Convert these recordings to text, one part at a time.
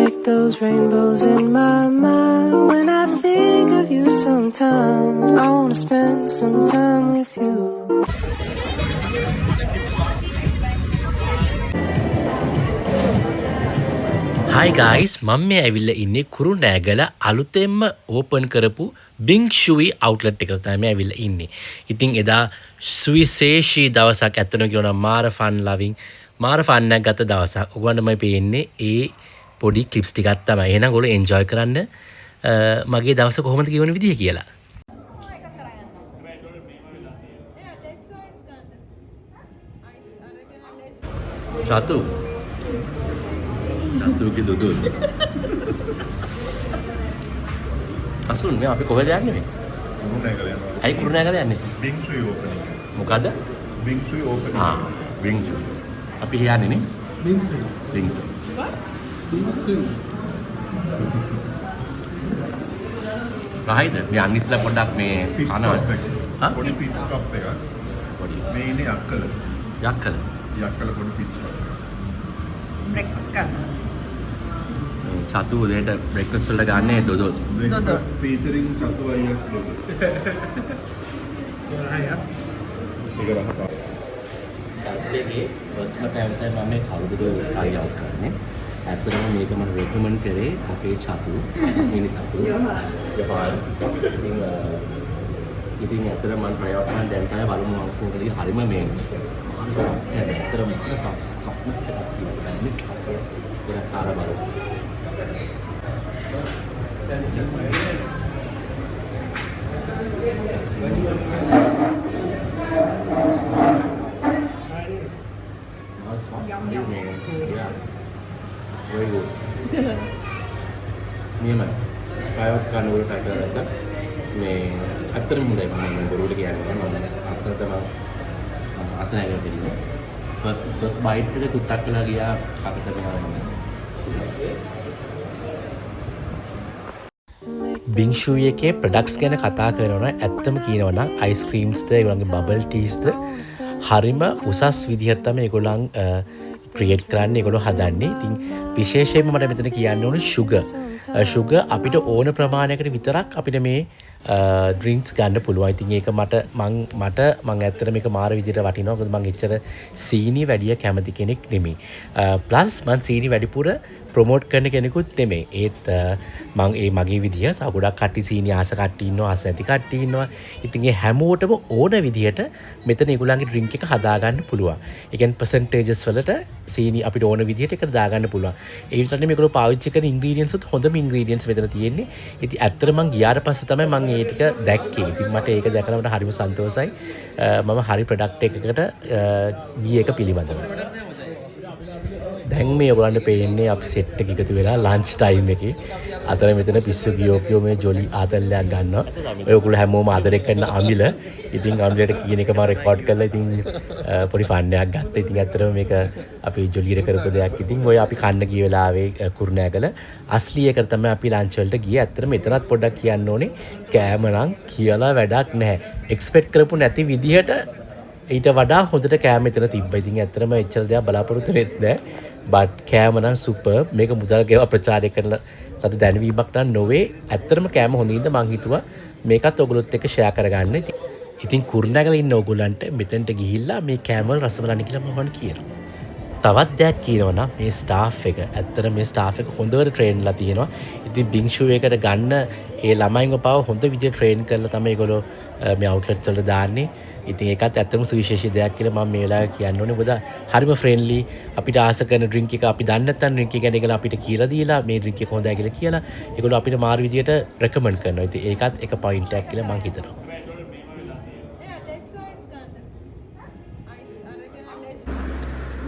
make those rainbows in my mind. When I think of you sometimes, I wanna spend some time with you. Hi guys, මම මේ ඇවිල්ලා ඉන්නේ කුරුණෑගල අලුතෙන්ම open කරපු Bing Shui outlet එකට තමයි මේ ඇවිල්ලා ඉන්නේ. ඉතින් එදා සුවිශේෂී දවසක් ඇත්තටම කියනවා මාර ෆන් ලවිං මාර ෆන් එකක් ගත දවසක්. ඔයගොල්ලන්ට මම පේන්නේ ඒ පොඩි clips ටිකක් තමයි. එහෙනම් ඔයගොල්ලෝ enjoy කරන්න මගේ දවස කොහොමද කියවන විදිය කියලා. Satu. Satu gitu dulu. Asun මේ අපි කොහෙද යන්නේ මේ? කුරුණෑගල යනවා. ඇයි කුරුණෑගල යන්නේ? Bing Shui opening. මොකද? Bing Shui opening. Bing Shui. අපි යන්නේ නේ? Bing Shui. Bing Shui. What? Bing Shui. රහයිද? මේ අනිස්ලා පොඩ්ඩක් මේ Pit stop එක. හා? පොඩි pit stop එකක්. පොඩි. මේ ඉන්නේ යක්කල. යක්කල. යක්කල පොඩි pit stop එකක්. breakfast කරනවා. චතු උදේට breakfast වල ගන්නේ දොදොත්. Breakfast featuring Chatu IS logo. ඒක රහපා. සල්ලේගේ ෆස්ට්ම ටයිම් තමයි මම මේ කවුරුද try out කරන්නේ. ඇත්තටම මේක මම recommend කරේ අපේ චතු. මේනි චතු. ජපාන්. ඉතින් ඇත්තටම මම try out කරන දැන් තමයි බලමු මම කොහොමද හරිම මේ මාන soft එක ඇත්තටම මාන softness එකක් තියෙනවා. ඒක කාර බලමු. Very good. නියමයි. කායවත් කනවල try කරලා මේ අත්‍තරම හොඳයි මම බොරුවට කියන්නේ මම අසල තමයි අසනයකට දෙන්නේ. first bite එක තුට්ටක් වෙලා ගියා කකට වෙනවා. Bing Shui එකේ products ගැන කතා කරනවා ඇත්තම කියනවා නම් ice creams ද ඒගොල්ලන්ගේ bubble teas ද හරිම උසස් විදිහට තමයි ඒගොල්ලන් ක්‍රියේට් කරන්නේ ඒගොල්ලෝ හදන්නේ. ඉතින් විශේෂයෙන්ම මට මෙතන කියන්න ඕනේ sugar අපිට ඕන ප්‍රමාණයකට විතරක් අපිට මේ ඩ්‍රින්ක්ස් ගන්න පුළුවන්. ඉතින් ඒක මට ඇත්තට මේක මාර විදිහට වටිනවා. මොකද මම එච්චර සීනි වැඩිය කැමති කෙනෙක් නෙමෙයි. ප්ලස් මම සීනි වැඩිපුර ප්‍රොමෝට් කරන කෙනෙකුත් නෙමෙයි. ඒත් මම ඒ මගේ විදිය තව ගොඩක් කට්ටිය සීනි ආස කට්ටිය ඉන්නවා, ආස නැති කට්ටිය ඉන්නවා. ඉතින් ඒ හැමෝටම ඕන විදිහට මෙතන ඒගොල්ලන්ගේ ඩ්‍රින්ක් එක හදාගන්න පුළුවන්. ඒ කියන්නේ percentages වලට සීනි අපිට ඕන විදිහට ඒකට දාගන්න පුළුවන්. ඒ විතරනේ මේගොල්ලෝ පාවිච්චි කරන ingredients උත් හොඳම ingredients මෙතන තියෙන්නේ. ඉතින් ඇත්තට මම ගියාට පස්සේ තමයි මම ඒ ටික දැක්කේ. ඉතින් මට ඒක දැකලා මට හරිම සන්තෝෂයි. මම හරි ප්‍රොඩක්ට් එකකට ගිය එක පිළිබඳව. දැන් මේ ඔයගොල්ලන්ට පේන්නේ අපි සෙට් එක එකතු වෙලා ලන්ච් ටයිම් එකේ අතර මෙතන පිස්සු ගියෝ මේ ජොලි ආතල්ලයක් ගන්නවා. ඔයගොල්ලෝ හැමෝම ආදරේ කරන අමිල. ඉතින් අමිලට කියන එක මම රෙකෝඩ් කරලා ඉතින් පොඩි ෆන් එකක් ගත්තා. ඉතින් ඇත්තටම මේක අපි ජොලියට කරපු දෙයක්. ඉතින් ඔය අපි කන්න ගිය වෙලාවේ කුරුණෑගල අස්ලි එකට තමයි අපි ලන්ච් වලට ගියේ. ඇත්තටම මෙතනත් පොඩ්ඩක් කියන්න ඕනේ කෑම නම් කියලා වැඩක් නැහැ. එක්ස්පෙක්ට් කරපු නැති විදිහට ඊට වඩා හොඳට කෑම මෙතන තිබ්බා. ඉතින් ඇත්තටම එච්චර දෙයක් බලාපොරොත්තු වෙන්නේ නැහැ. බට් කෑම නම් සුපර්. මේක මුදල් ගෙවා ප්‍රචාරය කරන ලද දැනවීමක් නම් නොවේ. ඇත්තටම කෑම හොඳින්ද මං හිතුවා මේකත් ඔයගොල්ලොත් එක්ක ෂෙයා කරගන්න. ඉතින් කුරුණෑගල ඉන්න ඔයගොල්ලන්ට මෙතනට ගිහිල්ලා මේ කෑම වල රස බලන්න කියලා මම කියනවා. තවත් දෙයක් කියනවා නම් මේ ස්ටාෆ් එක ඇත්තට මේ ස්ටාෆ් එක හොඳට ට්‍රේන්ලා තියෙනවා. ඉතින් Bing Shui එකට ගන්න ඒ ළමයින්ව පාව හොඳ විදිහට ට්‍රේන් කරලා තමයි ඒගොල්ලෝ මේ අවුට්ලට්ස් වලට දාන්නේ. ඉතින් ඒකත් ඇත්තටම සුවිශේෂී දෙයක් කියලා මම මේ වෙලාවේ කියන්න ඕනේ. මොකද හරිම ෆ්‍රෙන්ඩ්ලි අපිට ආස කරන ඩ්‍රින්ක් එක අපි දන්නේ නැත්නම් ඩ්‍රින්ක් එක ගැන ඒගොල්ලෝ අපිට කියලා දීලා මේ ඩ්‍රින්ක් එක හොඳයි කියලා කියලා ඒගොල්ලෝ අපිට මාරු විදියට රෙකමන්ඩ් කරනවා. ඉතින් ඒකත් එක පොයින්ට් එකක් කියලා මම හිතනවා.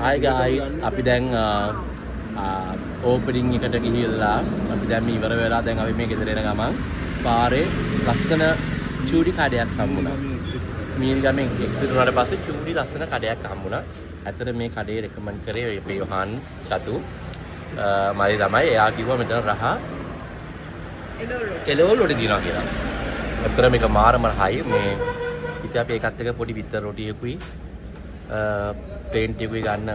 Hi guys, අපි දැන් ඕපනින් එකට ගිහිල්ලා අපි දැන් මේ ඉවර වෙලා දැන් අපි මේ ගෙදර එන ගමන් පාරේ ලස්සන චූඩි කඩයක් හම්බුණා. මීරිගමෙන් එක්සිට් වුණාට පස්සේ චූඩි ලස්සන කඩයක් හම්බුණා. ඇත්තට මේ කඩේ රෙකමන්ඩ් කරේ මේ යොහන් චතු මයි ළමයි. එයා කිව්වා මෙතන රහ එළවලු වලට දිනවා කියලා. ඇත්තට මේක මාරම හයි. මේ ඉතින් අපි ඒකත් එක්ක පොඩි විතර රොටි එකකුයි ප්ලේන් ටිකුයි ගන්න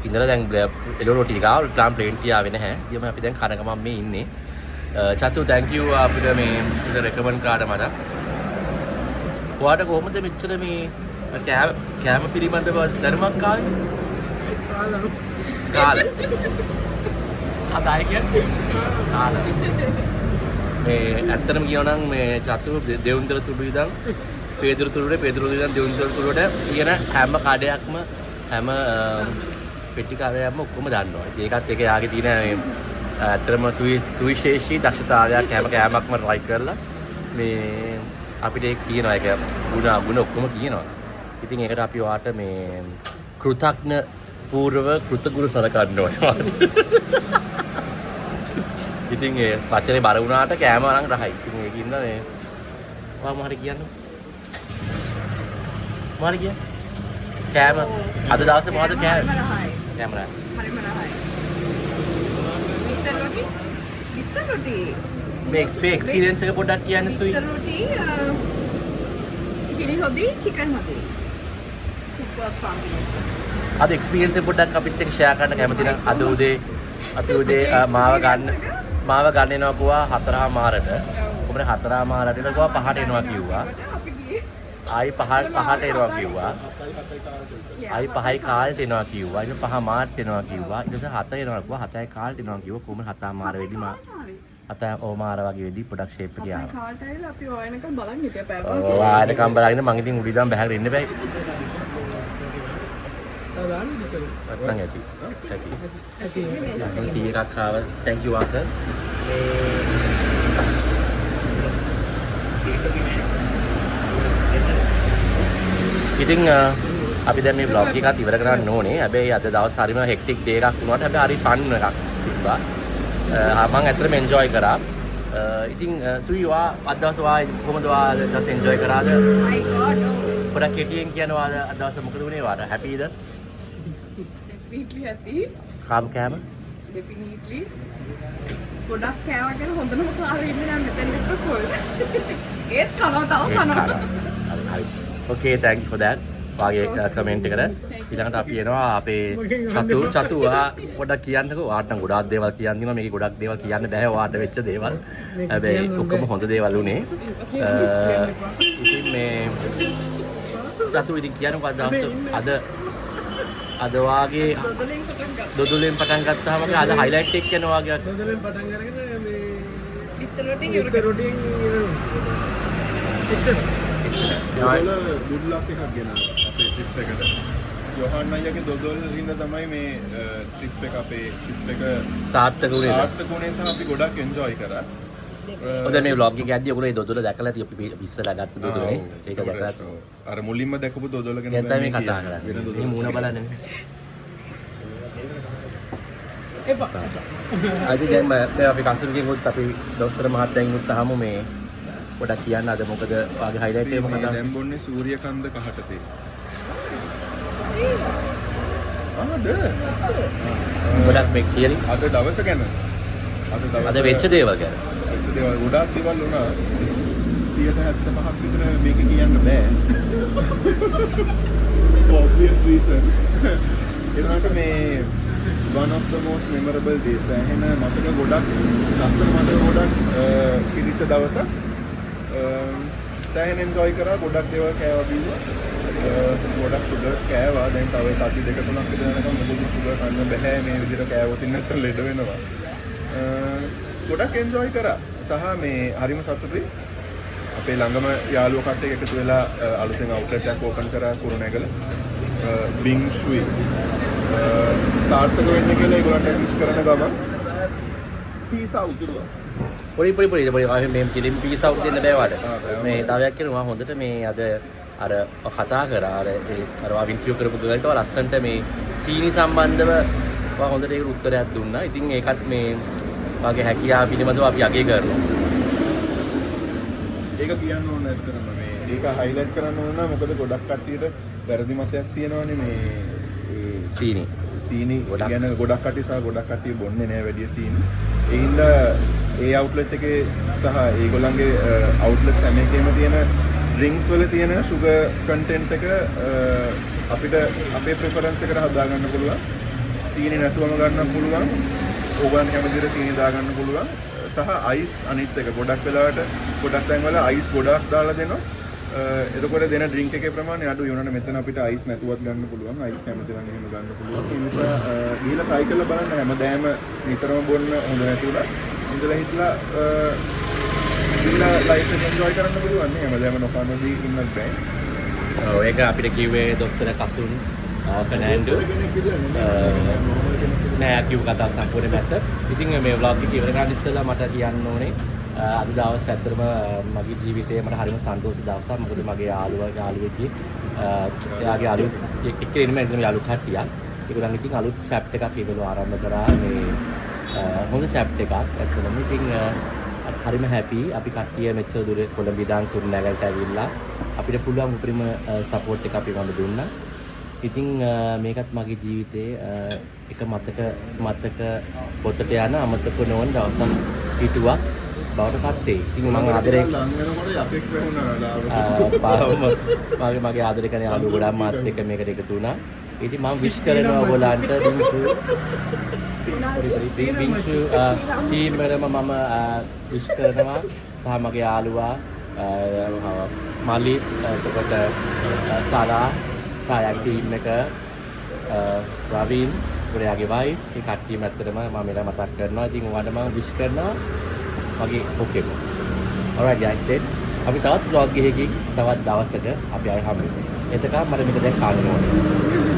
ඉඳලා දැන් එළවලු ටික ආව ට්‍රාම් ප්ලේන් තියාවේ නැහැ. ඊයම අපි දැන් කන ගමන් මේ ඉන්නේ. චතු thank you අපිට මේ රෙකමන්ඩ් කාඩ මට. ඔයාට කොහොමද මෙච්චර මේ කෑම පිළිබඳව දැනුමක් ආවේ? කාලා. අදායි කියන්නේ කාලා. මේ ඇත්තටම කියනවා නම් මේ චතු දෙවුන්දර තුඩු ඉඳන් පේදුරු තුඩුවේ පේදුරු ඉඳන් දෙවුන්දර තුඩුවට කියන හැම කඩයක්ම හැම පෙට්ටිකාරයක්ම ඔක්කොම දන්නවා. ඒකත් එක යාගේ තියෙන මේ ඇත්තටම සුවිශේෂී දක්ෂතාවයක් හැම කෑමක්ම try කරලා මේ අපිට ඒක කියනවා ඒක ගුණ ඔක්කොම කියනවා. ඉතින් ඒකට අපි ඔයාට මේ කෘතඥ පූර්ව කෘතගුරු සලකන්න ඕනේ. ඉතින් ඒ වචනේ බර වුණාට කෑම නම් රහයි. ඉතින් ඒකින්ද මේ ඔයා මොහරි කියන්නේ? මොහරි කියන්නේ? කෑම අද දවසේ මොකද කෑම? කෑම රහයි. හරිම රහයි. විතර රොටි. මේ එක්ස්පීරියන්ස් එක පොඩ්ඩක් කියන්න සුයි. විතර රොටි කිරි හොදි චිකන් හොදි. Super combination. අද එක්ස්පීරියන්ස් එක පොඩ්ඩක් අපිත් එක්ක ෂෙයා කරන්න කැමති නම් අද උදේ අපි උදේ මාව ගන්න එනවා කිව්වා 4:00 කොහොමද 4:00 ඉඳලා 5ට එනවා කිව්වා. අපි ගියේ. ආයි 5ට එනවා කිව්වා. ආයි 5යි කාලට එනවා කිව්වා. ඊට 5 මාර්ච් එනවා කිව්වා. ඊට පස්සේ 7 එනවා කිව්වා. 7යි කාලට එනවා කිව්වා. කොහොමද 7:00 වෙදි මා 7 මාර වගේ වෙදි පොඩක් ෂේප් එක යනවා. කාල්ට ඇවිල්ලා අපි ඔයනකම් බලන් හිටියා පැය ඔව් ආයෙකම් බලගෙන මං ඉතින් උඩ ඉඳන් බහගෙන ඉන්න බෑ. නැත්නම් ඇති. ටී එකක් ආව. thank you uncle. ඉතින් අපි දැන් මේ vlog එකත් ඉවර කරන්න ඕනේ. හැබැයි අද දවස් හරිම hectic day එකක් වුණාට හැබැයි හරි fun එකක් තිබ්බා. මම ඇත්තටම enjoy කරා. ඉතින් සුයි වා අද දවස් වා කොහොමද වා දවස් enjoy කරාද? my god. පොඩක් කෙටියෙන් කියනවා අද දවස් මොකද වුණේ වාට? happyද? definitely happy. කෑම? definitely. ගොඩක් කෑවා කියලා හොඳම කාරේ ඉන්නේ නම් මෙතන විතර full. ඒත් කනවා තව කනවා. හරි. okay thank you for that. වාගේ කමෙන්ට් එකට ඊළඟට අපි එනවා අපේ චතු පොඩ්ඩක් කියන්නකෝ. වාට නම් ගොඩාක් දේවල් කියන්න දිනවා. මේකේ ගොඩක් දේවල් කියන්න බෑ වාට වෙච්ච දේවල්. හැබැයි ඔක්කොම හොඳ දේවල් උනේ. ඉතින් මේ චතු ඉතින් කියන්නකෝ අද වාගේ දොදොලෙන් පටන් ගත්තාම අද highlight එක යනවා වාගේ දොදොලෙන් පටන් අරගෙන මේ විතර රොටි රොටින් good luck එකක් ගෙනාවා අපේ ට්‍රිප් එකට. යොහන් අයියාගේ දොදොල් හිඳ තමයි මේ ට්‍රිප් එක අපේ ට්‍රිප් එක සාර්ථක වුණේ. සාර්ථක වුණේ සහ අපි ගොඩක් එන්ජොයි කරා. ඔද මේ vlog එක යද්දී ඔයගොල්ලෝ මේ දොදොල දැකලා අපි ඉස්සලා ගත්ත දොදොලනේ. ඒක දැකලා අර මුලින්ම දැකපු දොදොල ගැන දැන් තමයි මේ කතා කරන්නේ. මේ මූණ බලන්නේ. අද දැන් අපි කසුරුගෙන් උත් අපි දොස්තර මහත්තයන් උත් අහමු මේ පොඩක් කියන්න අද මොකද වාගේ highlight එක මොකද? දැන් බොන්නේ සූර්යකන්ද කහට තේ. ආද ගොඩක් මේ කියලි අද දවස ගැන අද වෙච්ච දේවල් ගැන. වෙච්ච දේවල් ගොඩක් දේවල් වුණා. 175ක් විතර මේක කියන්න බෑ. obvious reasons. ඒකට මේ one of the most memorable days. එහෙනම් මතක ගොඩක් ලස්සන මතක ගොඩක් පිළිච්ච දවසක්. සෑහෙන එන්ජොයි කරා. ගොඩක් දේවල් කෑවා බීවා. ගොඩක් සුගර් කෑවා. දැන් තව සති දෙක තුනක් විතර යනකම් මොකද සුගර් කන්න බෑ. මේ විදිහට කෑවොත් නැත්නම් ලෙඩ වෙනවා. ගොඩක් එන්ජොයි කරා. සහ මේ හරිම සතුටුයි. අපේ ළඟම යාළුවෝ කට්ටිය එකතු වෙලා අලුතෙන් අවුට්ලට් එකක් ඕපන් කරා කුරුණෑගල. බින් ශ්‍රී සාර්ථක වෙන්න කියලා ඒගොල්ලන්ට විශ් කරන ගමන් පීස් අවුට් පොඩි මේ කිලින් පීස් අවුට් දෙන්න බෑ වාට. මේ තවයක් කියනවා හොඳට මේ අද අර කතා කරා අර ඉන්ටර්වියු කරපු ගල්ට ලස්සන්ට මේ සීනි සම්බන්ධව හොඳට ඒක උත්තරයක් දුන්නා. ඉතින් ඒකත් මේ වාගේ හැකියාව පිළිබඳව අපි අගය කරනවා. ඒක කියන්න ඕන නැත්නම් මේ ඒක හයිලයිට් කරන්න ඕන නම් මොකද ගොඩක් කට්ටියට වැරදි මතයක් තියෙනවානේ මේ සීනි ගැන ගොඩක් කට්ටිය සහ ගොඩක් කට්ටිය බොන්නේ නැහැ වැඩි සීනි. ඒ හින්දා ඒ අවුට්ලට් එකේ සහ ඒගොල්ලන්ගේ අවුට්ලට් හැම එකේම තියෙන ඩ්‍රින්ක්ස් වල තියෙන sugar content එක අපිට අපේ ප්‍රෙෆරන්ස් එකට හදා ගන්න පුළුවන්. සීනි නැතුවම ගන්න පුළුවන්. ඕගන් කැමති විදිහට සීනි දා ගන්න පුළුවන්. සහ අයිස් අනිත් එක ගොඩක් වෙලාවට ගොඩක් තැන්වල අයිස් ගොඩක් දාලා දෙනවා. එතකොට දෙන ඩ්‍රින්ක් එකේ ප්‍රමාණය අඩුයි. උනන මෙතන අපිට අයිස් නැතුවත් ගන්න පුළුවන්. අයිස් කැමති නම් එහෙම ගන්න පුළුවන්. ඒ නිසා ගිහලා try කරලා බලන්න. හැමදාම නිතරම බොන්න හොඳ නැතුණා. ඉඳලා හිටලා ගිහලා ලයිෆ් එක එන්ජොයි කරන්න පුළුවන් නේ. හැමදාම නොකනදී ඉන්නත් බෑ. ඔව් ඒක අපිට කිව්වේ දොස්තර කසුන් ෆර්නෑන්ඩෝ නෑ කිව් කතා සම්පූර්ණ නැත. ඉතින් මේ vlog එක ඉවර කරන්න ඉස්සෙල්ලා මට කියන්න ඕනේ අද දවස් ඇත්තටම මගේ ජීවිතේ මට හරිම සන්තෝෂ දවසක්. මොකද මගේ යාළුවෙක්ගේ එයාගේ අලුත් එක්කෙනෙක්ම එක්කම යාළු කට්ටියක්. ඒගොල්ලන් ඉතින් අලුත් චැප්ටර් එකක් ඒගොල්ලෝ ආරම්භ කරා මේ හොඳ චැප්ටර් එකක්. ඇත්තටම ඉතින් හරිම හැපි අපි කට්ටිය මෙච්චර දුර කොළඹ ඉඳන් කුරුණෑගලට ඇවිල්ලා අපිට පුළුවන් උපරිම සපෝට් එක අපි වඳ දුන්නා. ඉතින් මේකත් මගේ ජීවිතේ එක මතක පොතට යන අමතක නොවන දවසක් හිටුවක් බවට පත් වෙයි. ඉතින් මම ආදරේ ලං වෙනකොට යකෙක් වැහුණා. මගේ ආදරේ කරන යාළුවෝ ගොඩක් මාත් එක්ක මේකට එකතු වුණා. ඉතින් මම විශ් කරනවා ඔයගොල්ලන්ට බින්සු ටීම් එකම මම විශ් කරනවා සහ මගේ යාළුවා මලිත් එතකොට සාරා සායක් ටීම් එක රවින් ඔයාගේ වයිෆ් ඒ කට්ටියම ඇත්තටම මම එලා මතක් කරනවා. ඉතින් ඔයාලට මම විශ් කරනවා මගේ ඔකේ. alright guys then අපි තවත් vlog එකකින් තවත් දවසක අපි ආයෙ හම්බ වෙමු. එතකම් මට මේක දැන් කාගෙන ඕනේ.